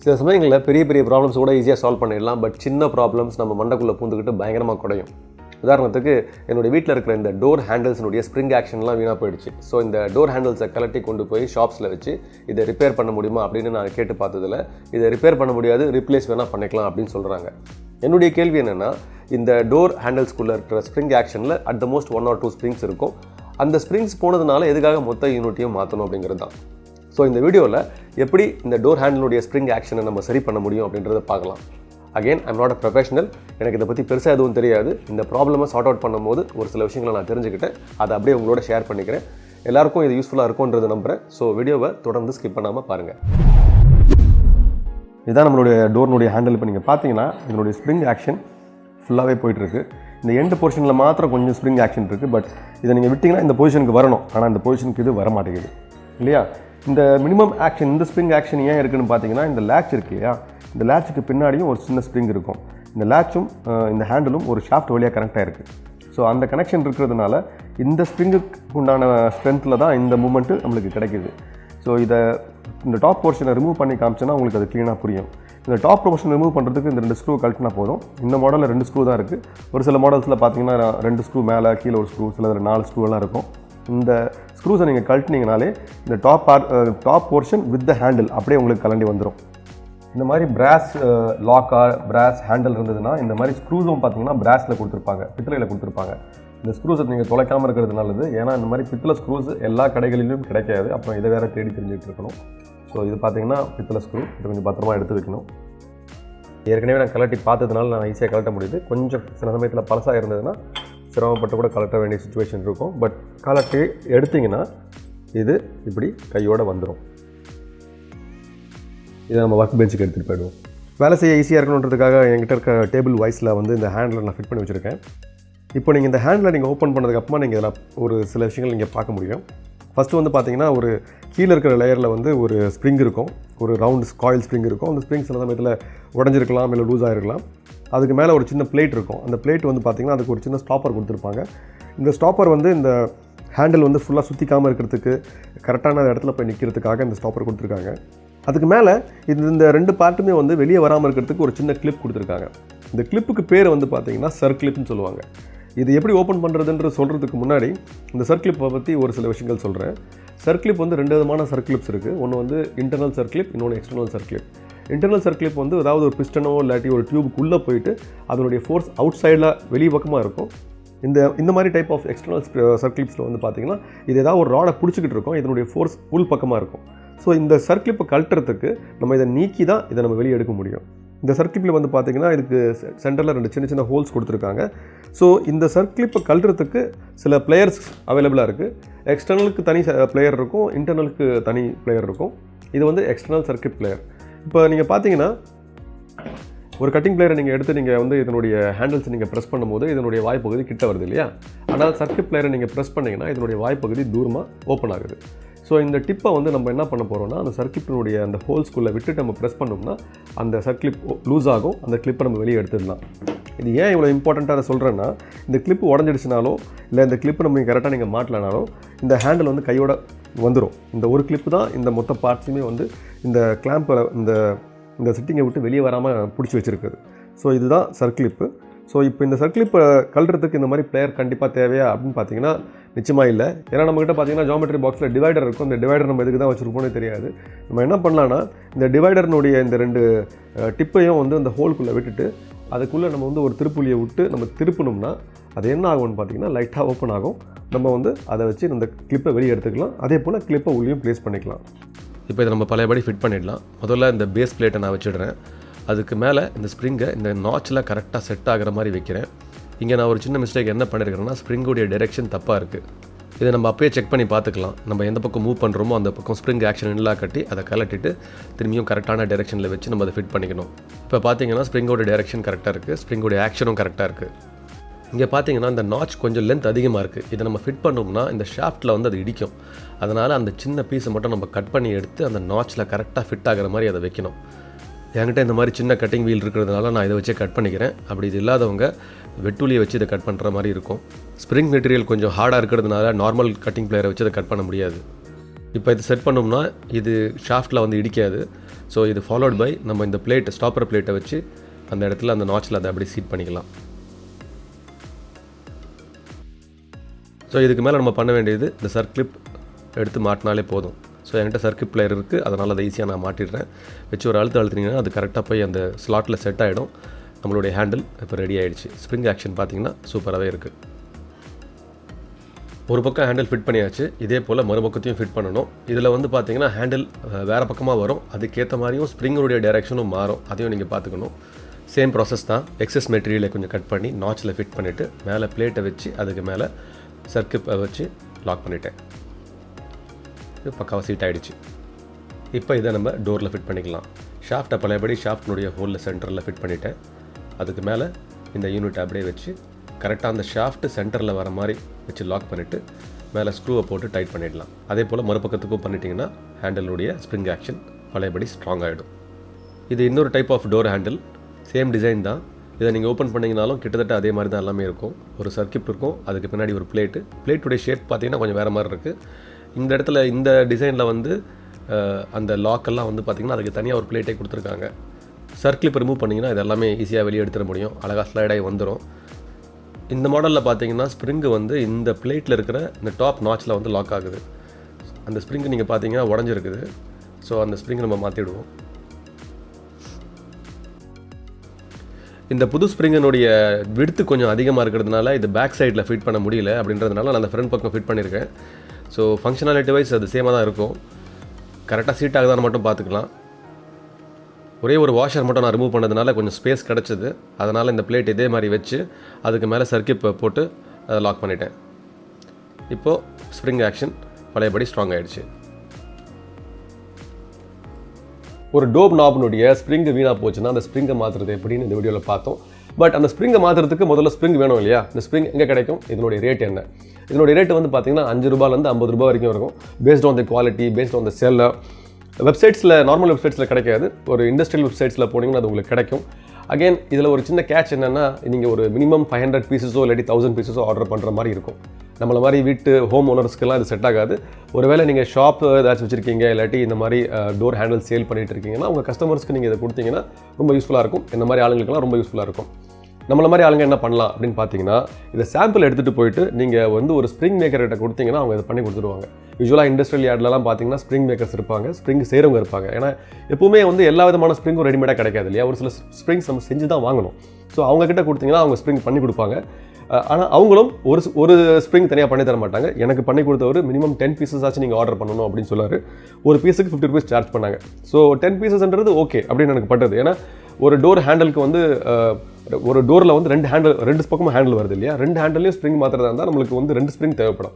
சில சமயங்களில் பெரிய பெரிய ப்ராப்ளம்ஸ் கூட ஈஸியாக சால்வ் பண்ணிடலாம். பட் சின்ன ப்ராப்ளம்ஸ் நம்ம மண்டைக்குள்ளே பூந்துக்கிட்டு பயங்கரமாக குறையும். உதாரணத்துக்கு என்னுடைய வீட்டில் இருக்கிற இந்த டோர் ஹேண்டில்ஸினுடைய ஸ்ப்ரிங் ஆக்ஷன்லாம் வீணாக போயிடுச்சு. ஸோ இந்த டோர் ஹேண்டில்ஸை கலட்டி கொண்டு போய் ஷாப்ஸில் வச்சு இதை ரிப்பேர் பண்ண முடியுமா அப்படின்னு நான் கேட்டு பார்த்ததில் இதை ரிப்பேர் பண்ண முடியாது, ரீப்ளேஸ் வேணால் பண்ணிக்கலாம் அப்படின்னு சொல்கிறாங்க. என்னுடைய கேள்வி என்னென்னா, இந்த டோர் ஹேண்டில்ஸ்குள்ளே இருக்கிற ஸ்ப்ரிங் ஆக்ஷனில் at the most 1 or 2 springs இருக்கும். அந்த ஸ்ப்ரிங்ஸ் போனதுனால எதுக்காக மொத்த யூனிட்டையும் மாற்றணும் அப்படிங்கிறது தான். ஸோ இந்த வீடியோவில் எப்படி இந்த டோர் ஹேண்டிலுடைய ஸ்ப்ரிங் ஆக்ஷனை நம்ம சரி பண்ண முடியும் அப்படின்றத பார்க்கலாம். Again I'm not a professional, எனக்கு இதை பற்றி பெருசாக எதுவும் தெரியாது. இந்த ப்ராப்ளமை சார்ட் அவுட் பண்ணும்போது ஒரு சில விஷயங்களை நான் தெரிஞ்சுக்கிட்டேன், அதை அப்படியே உங்களோட ஷேர் பண்ணிக்கிறேன். எல்லாருக்கும் இது யூஸ்ஃபுல்லாக இருக்கும்ன்றது நம்புகிறேன். ஸோ வீடியோவை தொடர்ந்து ஸ்கிப் பண்ணாமல் பாருங்கள். இதுதான் நம்மளுடைய டோர்னுடைய ஹேண்டில். இப்போ நீங்கள் பார்த்தீங்கன்னா இதனுடைய ஸ்ப்ரிங் ஆக்ஷன் ஃபுல்லாகவே போயிட்டுருக்கு. இந்த எண்டு போர்ஷனில் மாத்திரம் கொஞ்சம் ஸ்ப்ரிங் ஆக்ஷன் இருக்குது. பட் இதை நீங்கள் விட்டிங்கன்னா இந்த பொசிஷனுக்கு வரணும், ஆனால் இந்த பொசிஷனுக்கு இது வர மாட்டேங்குது இல்லையா. இந்த மினிமம் ஆக்ஷன், இந்த ஸ்ப்ரிங் ஆக்ஷன் ஏன் இருக்குதுன்னு பார்த்தீங்கன்னா, இந்த லேட்ச் இருக்கு இல்லையா, இந்த லேட்சுக்கு பின்னாடியும் ஒரு சின்ன ஸ்ப்ரிங் இருக்கும். இந்த லேட்சும் இந்த ஹேண்டிலும் ஒரு ஷாஃப்ட் வழியாக கனெக்ட் ஆகிருக்கு. ஸோ அந்த கனெக்ஷன் இருக்கிறதுனால இந்த ஸ்ப்ரிங்குக்கு உண்டான ஸ்ட்ரென்த்தில் தான் இந்த மூமெண்ட்டு நம்மளுக்கு கிடைக்கிது. ஸோ இந்த டாப் போர்ஷனை ரிமூவ் பண்ணி காமிச்சோன்னா உங்களுக்கு அது க்ளீனாக புரியும். இந்த டாப் போர்ஷன் ரிமூவ் பண்ணுறதுக்கு இந்த 2 ஸ்க்ரூ கழட்டினா போதும். இந்த மாடலில் 2 ஸ்க்ரூ தான் இருக்குது. ஒரு சில மாடல்ஸில் பார்த்தீங்கன்னா 2 ஸ்க்ரூ மேலே கீழே ஒரு ஸ்க்ரூ, சில 4 ஸ்க்ரூலாம் இருக்கும். இந்த ஸ்க்ரூஸை நீங்கள் கழட்டினீங்கனாலே இந்த top portion with the handle அப்படியே உங்களுக்கு கலண்டி வந்துடும். இந்த மாதிரி பிராஸ் லாக்காக பிராஸ் ஹேண்டில் இருந்ததுன்னா இந்த மாதிரி ஸ்க்ரூஸும் பார்த்தீங்கன்னா பிராஸில் கொடுத்துருப்பாங்க, பித்தளையில் கொடுத்துருப்பாங்க. இந்த ஸ்க்ரூஸை நீங்கள் தொலைக்காமல் இருக்கிறது நல்லது. ஏன்னா இந்த மாதிரி பித்தளை ஸ்க்ரூஸ் எல்லா கடைகளிலும் கிடைக்காது. அப்புறம் இதை வேறு தேடி தெரிஞ்சுட்டு இருக்கணும். ஸோ இது பார்த்தீங்கன்னா பித்தளை ஸ்க்ரூ, இதை கொஞ்சம் பத்திரமா எடுத்து வைக்கணும். ஏற்கனவே நான் கலட்டி பார்த்ததுனால நான் ஈஸியாக கலட்ட முடியுது. கொஞ்சம் சில சமயத்தில் பழசாக இருந்ததுன்னா சிரமப்பட்டு கூட கலட்ட வேண்டிய சுச்சுவேஷன் இருக்கும். பட் கலட்டி எடுத்திங்கன்னா இது இப்படி கையோடு வந்துடும். இதை நம்ம ஒர்க் பெஞ்சுக்கு எடுத்துகிட்டு போயிடுவோம். வேலை செய்ய ஈஸியாக இருக்கணுன்றதுக்காக என்கிட்ட இருக்க டேபிள் வாய்ஸில் வந்து இந்த ஹேண்டில் நான் ஃபிட் பண்ணி வச்சுருக்கேன். இப்போ நீங்கள் இந்த ஹேண்டில் நீங்கள் ஓப்பன் பண்ணதுக்கப்புறமா நீங்கள் இதில் ஒரு சில விஷயங்கள் நீங்கள் பார்க்க முடியும். ஃபஸ்ட்டு வந்து பார்த்தீங்கன்னா, ஒரு கீழே இருக்கிற லேயரில் வந்து ஒரு ஸ்ப்ரிங் இருக்கும், ஒரு ரவுண்ட் காயில் ஸ்ப்ரிங் இருக்கும். அந்த ஸ்ப்ரிங் சில சமயத்தில் உடஞ்சிருக்கலாம், இல்லை லூஸ் ஆகிருக்கலாம். அதுக்கு மேலே ஒரு சின்ன பிளேட் இருக்கும். அந்த பிளேட் வந்து பார்த்திங்கன்னா அதுக்கு ஒரு சின்ன ஸ்டாப்பர் கொடுத்துருப்பாங்க. இந்த ஸ்டாப்பர் வந்து இந்த ஹேண்டில் வந்து ஃபுல்லாக சுற்றிக்காமல் இருக்கிறதுக்கு, கரெக்டான இடத்துல போய் நிற்கிறதுக்காக இந்த ஸ்டாப்பர் கொடுத்துருக்காங்க. அதுக்கு மேலே இந்த 2 பார்ட்டுமே வந்து வெளியே வராமல் இருக்கிறதுக்கு ஒரு சின்ன கிளிப் கொடுத்துருக்காங்க. இந்த கிளிப்புக்கு பேர் வந்து பார்த்திங்கன்னா சர்க்ளிப்னு சொல்லுவாங்க. இது எப்படி ஓப்பன் பண்ணுறதுன்ற சொல்கிறதுக்கு முன்னாடி இந்த சர்க்ளிப்பை பற்றி ஒரு சில விஷயங்கள் சொல்கிறேன். சர்க்ளிப் வந்து 2 விதமான சர்க்ளிப்ஸ் இருக்குது. ஒன்று வந்து இன்டர்னல் சர்க்ளிப், இன்னொன்று எக்ஸ்டர்னல் சர்க்ளிப். இன்டர்னல் சர்க்ளிப் வந்து அதாவது ஒரு பிஸ்டனோ இல்லாட்டி ஒரு டியூபுக்குள்ளே போயிட்டு அதனுடைய ஃபோர்ஸ் அவுட் சைடில் வெளி பக்கமாக இருக்கும். இந்த மாதிரி டைப் ஆஃப் எக்ஸ்டர்னல் சர்க்ளிப்ஸில் வந்து பார்த்திங்கன்னா இது ஏதாவது ஒரு ராடை பிடிச்சிக்கிட்டு இருக்கும், இதனுடைய ஃபோர்ஸ் உள் பக்கமாக இருக்கும். ஸோ இந்த சர்க்ளிப்பை கழட்டுறதுக்கு நம்ம இதை நீக்கி தான் இதை நம்ம வெளியே எடுக்க முடியும். இந்த சர்க்ளிப்பில் வந்து பார்த்திங்கன்னா இதுக்கு சென்டரில் 2 சின்ன சின்ன ஹோல்ஸ் கொடுத்துருக்காங்க. ஸோ இந்த சர்க்ளிப்பை கழட்டுறதுக்கு சில பிளேயர்ஸ் அவைலபிளாக இருக்குது. எக்ஸ்டர்னலுக்கு தனி பிளேயர் இருக்கும், இன்டர்னலுக்கு தனி பிளேயர் இருக்கும். இது வந்து எக்ஸ்டர்னல் சர்க்ளிப் பிளேயர். இப்போ நீங்கள் பார்த்தீங்கன்னா ஒரு கட்டிங் பிளேயரை நீங்கள் எடுத்து நீங்கள் வந்து இதனுடைய ஹேண்டில்ஸ் நீங்கள் ப்ரெஸ் பண்ணும்போது இதனுடைய வாய்ப்பகுதி கிட்ட வருது இல்லையா. ஆனால் சர்க்ளிப் பிளேயரை நீங்கள் ப்ரெஸ் பண்ணிங்கன்னா இதனுடைய வாய்ப்பகுதி தூரமாக ஓப்பன் ஆகுது. ஸோ இந்த டிப்பை வந்து நம்ம என்ன பண்ண போகிறோம்னா, அந்த சர்க்ளிப்பினுடைய அந்த ஹோல்ஸ்குள்ளே விட்டுட்டு நம்ம ப்ரெஸ் பண்ணோம்னா அந்த சர்க்ளிப் லூஸ் ஆகும். அந்த கிளிப்பை நம்ம வெளியே எடுத்துடலாம். இது ஏன் இவ்வளோ இம்பார்ட்டண்ட்டாக சொல்கிறேன்னா, இந்த கிளிப்பு உடஞ்சிடுச்சுனாலோ இல்லை இந்த கிளிப்பு நம்ம கரெக்டாக நீங்கள் மாட்டலனாலோ இந்த ஹேண்டில் வந்து கையோட வந்துடும். இந்த ஒரு கிளிப்பு தான் இந்த மொத்த பார்ட்ஸுமே வந்து இந்த கிளாம்பில் இந்த செட்டிங்கை விட்டு வெளியே வராமல் பிடிச்சி வச்சுருக்குது. ஸோ இதுதான் சர்க்ளிப்பு. ஸோ இப்போ இந்த சர்க்ளிப்பை கழட்டுறதுக்கு இந்த மாதிரி பிளேயர் கண்டிப்பாக தேவையா அப்படின்னு பார்த்தீங்கன்னா நிச்சயமாக இல்லை. ஏன்னா நம்மகிட்ட பார்த்தீங்கன்னா ஜாமெட்ரி பாக்ஸில் டிவைடர் இருக்கும். இந்த டிவைடர் நம்ம எதுக்கு தான் வச்சுருப்போம்னே தெரியாது. நம்ம என்ன பண்ணலான்னா, இந்த டிவைடர்னுடைய இந்த 2 டிப்பையும் வந்து அந்த ஹோல்குள்ளே விட்டுட்டு அதுக்குள்ளே நம்ம வந்து ஒரு திருப்புளியை விட்டு நம்ம திருப்பணும்னா அது என்ன ஆகும்னு பார்த்தீங்கன்னா லைட்டாக ஓப்பன் ஆகும். நம்ம வந்து அதை வச்சு இந்த கிளிப்பை வெளியே எடுத்துக்கலாம். அதே போல் கிளிப்பை உள்ளேயும் ப்ளேஸ் பண்ணிக்கலாம். இப்போ இதை நம்ம பழையபடி ஃபிட் பண்ணிடலாம். முதல்ல இந்த பேஸ் பிளேட்டை நான் வச்சுடுறேன். அதுக்கு மேலே இந்த ஸ்ப்ரிங்கை இந்த நாச்சில் கரெக்டாக செட் ஆகிற மாதிரி வைக்கிறேன். இங்கே நான் ஒரு சின்ன மிஸ்டேக் என்ன பண்ணியிருக்கிறேன்னா, ஸ்ப்ரிங்குடைய டைரெக்ஷன் தப்பாக இருக்குது. இதை நம்ம அப்பயே செக் பண்ணி பார்த்துக்கலாம். நம்ம எந்த பக்கம் மூவ் பண்ணுறோமோ அந்த பக்கம் ஸ்ப்ரிங் ஆக்ஷன் நல்லா கட்டி அதை கலட்டிட்டு திரும்பியும் கரெக்டான டைரெக்ஷனில் வச்சு நம்ம அதை ஃபிட் பண்ணிக்கணும். இப்போ பார்த்தீங்கன்னா ஸ்ப்ரிங்கோட டைரெக்ஷன் கரெக்டாக இருக்குது, ஸ்ப்ரிங்கோடைய ஆக்ஷனும் கரெக்டாக இருக்குது. இங்கே பார்த்தீங்கன்னா இந்த நாச் கொஞ்சம் லென்த் அதிகமாக இருக்குது. இதை நம்ம ஃபிட் பண்ணோம்னா இந்த ஷாஃப்ட்டில் வந்து அது இடிக்கும். அதனால் அந்த சின்ன பீஸை மட்டும் நம்ம கட் பண்ணி எடுத்து அந்த நாச்சில் கரெக்டாக ஃபிட் ஆகிற மாதிரி அதை வைக்கணும். என்கிட்ட இந்த மாதிரி சின்ன கட்டிங் வீல் இருக்கிறதுனால நான் இதை வச்சே கட் பண்ணிக்கிறேன். அப்படி இது இல்லாதவங்க வெட்டுலியை வச்சு இதை கட் பண்ணுற மாதிரி இருக்கும். ஸ்ப்ரிங் மெட்டீரியல் கொஞ்சம் ஹார்டாக இருக்கிறதுனால நார்மல் கட்டிங் பிளேயரை வச்சு அதை கட் பண்ண முடியாது. இப்போ இது செட் பண்ணோம்னா இது ஷாஃப்ட்டில் வந்து இடிக்காது. ஸோ இது ஃபாலோட் பை நம்ம இந்த பிளேட் ஸ்டாப்பர் பிளேட்டை வச்சு அந்த இடத்துல அந்த நாச்சில் அதை அப்படியே சீட் பண்ணிக்கலாம். ஸோ இதுக்கு மேலே நம்ம பண்ண வேண்டியது இந்த சர்க்ளிப் எடுத்து மாட்டினாலே போதும். ஸோ என்கிட்ட சர்க்ளிப் பிளேயர் இருக்குது, அதனால் அதை ஈஸியாக நான் மாட்டிடுறேன். வச்சு ஒரு அழுத்தினீங்கன்னா அது கரெக்டாக போய் அந்த ஸ்லாட்டில் செட் ஆகிடும். நம்மளுடைய ஹேண்டில் இப்போ ரெடி ஆகிடுச்சு. ஸ்ப்ரிங் ஆக்ஷன் பார்த்திங்கன்னா சூப்பராகவே இருக்குது. ஒரு பக்கம் ஹேண்டில் ஃபிட் பண்ணியாச்சு. இதே போல் மறுபக்கத்தையும் ஃபிட் பண்ணணும். இதில் வந்து பார்த்திங்கன்னா ஹேண்டில் வேறு பக்கமாக வரும். அதுக்கேற்ற மாதிரியும் ஸ்ப்ரிங்குடைய டைரெக்ஷனும் மாறும். அதையும் நீங்கள் பார்த்துக்கணும். சேம் ப்ராசஸ் தான். எக்ஸஸ் மெட்டீரியலை கொஞ்சம் கட் பண்ணி நாச்சில் ஃபிட் பண்ணிவிட்டு மேலே பிளேட்டை வச்சு அதுக்கு மேலே சர்க்கிப்பை வச்சு லாக் பண்ணிட்டேன். இது பக்காவாக சீட் ஆகிடுச்சு. இப்போ இதை நம்ம டோரில் ஃபிட் பண்ணிக்கலாம். ஷாஃப்ட்டை பழையபடி ஷாஃப்ட்னுடைய ஹோலில் சென்டரில் ஃபிட் பண்ணிவிட்டேன். அதுக்கு மேலே இந்த யூனிட் அப்படியே வச்சு கரெக்டாக அந்த ஷாஃப்ட்டு சென்டரில் வர மாதிரி வச்சு லாக் பண்ணிவிட்டு மேலே ஸ்க்ரூவை போட்டு டைட் பண்ணிடலாம். அதே போல் மறுபக்கத்துக்கும் பண்ணிட்டீங்கன்னா ஹேண்டிலுடைய ஸ்ப்ரிங் ஆக்ஷன் பழையபடி ஸ்ட்ராங் ஆகிடும். இது இன்னொரு type of door handle. Same design தான். இதை நீங்கள் ஓப்பன் பண்ணிங்கனாலும் கிட்டத்தட்ட அதே மாதிரி தான் எல்லாமே இருக்கும். ஒரு சர்க்கிப் இருக்கும், அதுக்கு பின்னாடி ஒரு பிளேட்டுடைய ஷேப் பார்த்தீங்கன்னா கொஞ்சம் வேறு மாதிரி இருக்குது. இந்த இடத்துல இந்த டிசைனில் வந்து அந்த லாக்கெல்லாம் வந்து பார்த்திங்கன்னா அதுக்கு தனியாக ஒரு பிளேட்டே கொடுத்துருக்காங்க. சர்க்கிளிப் ரிமூவ் பண்ணிங்கன்னா இது எல்லாமே ஈஸியாக வெளியே எடுத்துட முடியும். அழகாக ஸ்லைடாகி வந்துடும். இந்த மாடலில் பார்த்தீங்கன்னா ஸ்ப்ரிங்கு வந்து இந்த பிளேட்டில் இருக்கிற இந்த டாப் நாச்சில் வந்து லாக் ஆகுது. அந்த ஸ்ப்ரிங்கு நீங்கள் பார்த்தீங்கன்னா உடஞ்சிருக்குது. ஸோ அந்த ஸ்ப்ரிங்கை நம்ம மாற்றிடுவோம். இந்த புது ஸ்ப்ரிங்கினுடைய விடுத்து கொஞ்சம் அதிகமாக இருக்கிறதுனால இது பேக் சைடில் ஃபிட் பண்ண முடியல. அப்படின்றதுனால நான் அந்த ஃப்ரண்ட் பக்கம் ஃபிட் பண்ணியிருக்கேன். ஸோ ஃபங்க்ஷனாலிட்டி வைஸ் அது சேமாக தான் இருக்கும். கரெக்டாக சீட் ஆகுதான்னு மட்டும் பார்த்துக்கலாம். ஒரே ஒரு வாஷர் மட்டும் நான் ரிமூவ் பண்ணதுனால கொஞ்சம் ஸ்பேஸ் கிடச்சிது. அதனால் இந்த பிளேட் இதே மாதிரி வச்சு அதுக்கு மேலே சர்க்கிப் போட்டு அதை லாக் பண்ணிட்டேன். இப்போது ஸ்ப்ரிங் ஆக்ஷன் பழையபடி ஸ்ட்ராங் ஆகிடுச்சு. ஒரு டோப் நாப்னுடைய ஸ்ப்ரிங்கு வீணாக போச்சுன்னா அந்த ஸ்ப்ரிங்கை மாற்றுறது எப்படின்னு இந்த வீடியோவில் பார்த்தோம். பட் அந்த ஸ்ப்ரிங்கை மாற்றுறதுக்கு முதல்ல ஸ்ப்ரிங் வேணும் இல்லையா? இந்த ஸ்ப்ரிங் எங்கே கிடைக்கும்? இதனுடைய ரேட் என்ன? இதனுடைய ரேட்டு வந்து பார்த்தீங்கன்னா 5 ரூபாயிலேருந்து 50 ரூபா வரைக்கும் இருக்கும். Based on the quality, based on the seller. வெப்சைட்ஸில் நார்மல் வெப்சைட்ஸில் கிடைக்காது. ஒரு இண்டஸ்ட்ரியல் வெப்சைட்ஸில் போனீங்கன்னா அது உங்களுக்கு கிடைக்கும். அகைன் இதில் ஒரு சின்ன கேட்ச் என்னென்னா, நீங்கள் ஒரு மினிமம் 500 பீசஸோ இல்லாட்டி 1000 பீசஸோ ஆர்டர் பண்ணுற மாதிரி இருக்கும். நம்மள மாதிரி வீட்டு ஹோம் ஓனர்ஸ்க்கெல்லாம் இது செட் ஆகாது. ஒருவேளை நீங்கள் ஷாப் ஏதாச்சும் வச்சுருக்கீங்க, இல்லாட்டி இந்த மாதிரி டோர் ஹேண்டில் சேல் பண்ணிகிட்டு இருக்கீங்கன்னா உங்கள் கஸ்டமர்ஸ்க்கு நீங்கள் இதை கொடுத்தீங்கன்னா ரொம்ப யூஸ்ஃபுல்லாக இருக்கும். இந்த மாதிரி ஆளுங்களுக்கெல்லாம் ரொம்ப யூஸ்ஃபுல்லாக இருக்கும். நம்மள மாதிரி ஆளுங்க என்ன பண்ணலாம் அப்படின்னு பார்த்தீங்கன்னா, இதை சாம்பிள் எடுத்துகிட்டு போயிட்டு நீங்கள் வந்து ஒரு ஸ்ப்ரிங் மேக்கர்கிட்ட கொடுத்தீங்கன்னா அவங்க இதை பண்ணி கொடுத்துருவாங்க. யூஸ்வலாக இண்டஸ்ட்ரியல் யார்ட்லலாம் பார்த்தீங்கன்னா ஸ்ப்ரிங் மேக்கர்ஸ் இருப்பாங்க, ஸ்ப்ரிங் செய்கிறவங்க இருப்பாங்க. ஏன்னா எப்பவுமே வந்து எல்லா விதமான ஸ்ப்ரிங்கும் ரெடிமேடாக கிடைக்காது இல்லையா? ஒரு சில ஸ்ப்ரிங்ஸ் நம்ம செஞ்சு தான் வாங்கணும். ஸோ அவங்கக்கிட்ட கொடுத்தீங்கன்னா அவங்க ஸ்ப்ரிங் பண்ணி கொடுப்பாங்க. ஆனால் அவங்களும் ஒரு ஸ்ப்ரிங் தனியாக பண்ணி தர மாட்டாங்க. எனக்கு பண்ணி கொடுத்தவர் மினிமம் 10 பீசஸ் ஆச்சு நீங்கள் ஆர்டர் பண்ணணும் அப்படின்னு சொல்லார். ஒரு பீஸுக்கு 50 rupees சார்ஜ் பண்ணாங்க. ஸோ 10 பீசஸ்ன்றது ஓகே அப்படின்னு எனக்கு பட்டது. ஏன்னா ஒரு டோர் ஹேண்டலுக்கு வந்து ஒரு டோரில் வந்து 2 பக்கமும் ஹேண்டில் வருது இல்லையா? 2 ஹேண்டிலையும் ஸ்ப்ரிங் மாத்திரதா இருந்தால் நம்மளுக்கு வந்து 2 ஸ்ப்ரிங் தேவைப்படும்.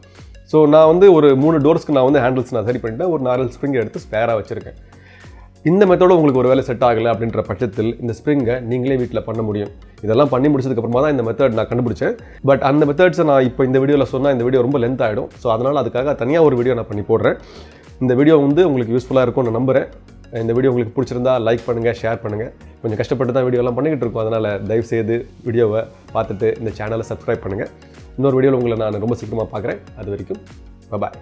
ஸோ நான் வந்து ஒரு 3 டோர்ஸ்க்கு நான் வந்து ஹேண்டில்ஸ் நான் சரி பண்ணிட்டேன். ஒரு 4 ஸ்ப்ரிங் எடுத்து ஸ்பேராக வச்சுருக்கேன். இந்த மெத்தோடு உங்களுக்கு ஒரு வேலை செட் ஆகலை அப்படின்ற பட்சத்தில் இந்த ஸ்ப்ரிங்கை நீங்களே வீட்டில் பண்ண முடியும். இதெல்லாம் பண்ணி முடிச்சதுக்கப்புறமா தான் இந்த மெத்தட் நான் கண்டுபிடிச்சேன். பட் அந்த மெத்தட்ஸை நான் இப்போ இந்த வீடியோவில் சொன்னால் இந்த வீடியோ ரொம்ப லென்த் ஆகிடும். ஸோ அதனால் அதுக்காக தனியாக ஒரு வீடியோ நான் பண்ணி போடுறேன். இந்த வீடியோ வந்து உங்களுக்கு யூஸ்ஃபுல்லாக இருக்கும்னு நான் நம்புகிறேன். இந்த வீடியோ உங்களுக்கு பிடிச்சிருந்தா லைக் பண்ணுங்கள், ஷேர் பண்ணுங்கள். கொஞ்சம் கஷ்டப்பட்டு தான் வீடியோலாம் பண்ணிக்கிட்டு இருக்கோம். அதனால் தயவுசெய்து வீடியோவை பார்த்துட்டு இந்த சேனலை சப்ஸ்கிரைப் பண்ணுங்கள். இன்னொரு வீடியோவில் உங்களை நான் ரொம்ப சீக்கிரமாக பார்க்குறேன். அது வரைக்கும் பாய்.